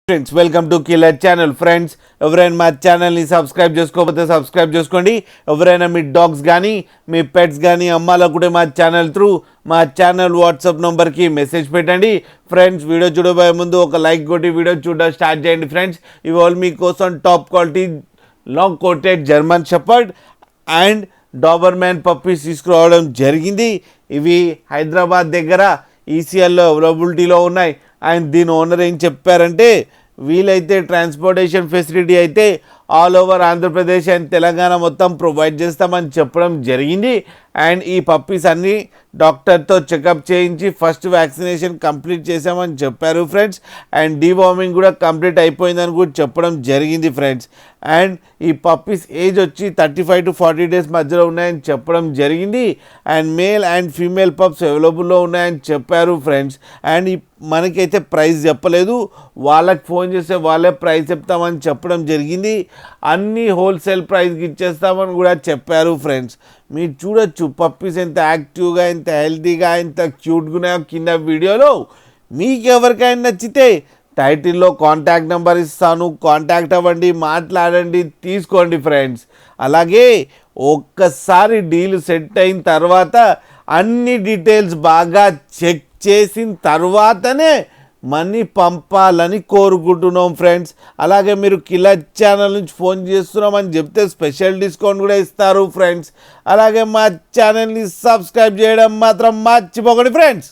Friends welcome to killer channel. Friends ఎవరైనా మా ఛానల్ని సబ్స్క్రైబ్ చేసుకోకపోతే సబ్స్క్రైబ్ చేసుకోండి. ఎవరైనా మీ డాగ్స్ కానీ మీ పెట్స్ కానీ అమ్మాలనుకుంటే మా ఛానల్ త్రూ మా ఛానల్ వాట్సాప్ నెంబర్కి మెసేజ్ పెట్టండి. ఫ్రెండ్స్ వీడియో చూడబోయే ముందు ఒక లైక్ కొట్టి వీడియో చూడడం స్టార్ట్ చేయండి. ఫ్రెండ్స్ ఇవాళ మీకోసం top quality long coated German shepherd and doberman puppies తీసుకురావడం జరిగింది. ఇవి హైదరాబాద్ దగ్గర ఈసీఎల్లో అవైలబిలిటీలో ఉన్నాయి. అండ్ దీని ఓనర్ ఏం చెప్పారంటే వీలైతే ట్రాన్స్పోర్టేషన్ ఫెసిలిటీ అయితే all over Andhra Pradesh and Telangana మొత్తం ప్రొవైడ్ చేస్తామని చెప్పడం జరిగింది. అండ్ ఈ పప్పీస్ అన్నీ డాక్టర్తో చెకప్ చేయించి ఫస్ట్ వ్యాక్సినేషన్ కంప్లీట్ చేసామని చెప్పారు ఫ్రెండ్స్. అండ్ డీవార్మింగ్ కూడా కంప్లీట్ అయిపోయిందని కూడా చెప్పడం జరిగింది ఫ్రెండ్స్. అండ్ ఈ పప్పీస్ ఏజ్ వచ్చి 35 to 40 డేస్ మధ్యలో ఉన్నాయని చెప్పడం జరిగింది. And male and female pups అవైలబుల్లో ఉన్నాయని చెప్పారు ఫ్రెండ్స్. అండ్ మనకైతే ప్రైస్ చెప్పలేదు, వాళ్ళకి ఫోన్ చేస్తే వాళ్ళే ప్రైస్ చెప్తామని చెప్పడం జరిగింది. అన్నీ హోల్సేల్ ప్రైస్కి ఇచ్చేస్తామని కూడా చెప్పారు ఫ్రెండ్స్. మీరు చూడొచ్చు పప్పీస్ ఎంత యాక్టివ్గా, ఎంత హెల్తీగా, ఎంత క్యూట్గా ఉన్నాయో కింద వీడియోలో. మీకు ఎవరికైనా నచ్చితే టైటిల్లో కాంటాక్ట్ నెంబర్ ఇస్తాను, కాంటాక్ట్ అవ్వండి, మాట్లాడండి, తీసుకోండి ఫ్రెండ్స్. అలాగే ఒక్కసారి డీల్ సెట్ అయిన తర్వాత అన్ని డీటెయిల్స్ బాగా చెక్ చేసిన తర్వాతనే మనీ పంపాలని కోరుకుంటున్నాం ఫ్రెండ్స్. అలాగే మీరు కిల్లర్ ఛానల్ నుంచి ఫోన్ చేస్తున్నామని చెప్తే స్పెషల్ డిస్కౌంట్ కూడా ఇస్తారు ఫ్రెండ్స్. అలాగే మా ఛానల్ని సబ్స్క్రైబ్ చేయడం మాత్రం మర్చిపోకండి ఫ్రెండ్స్.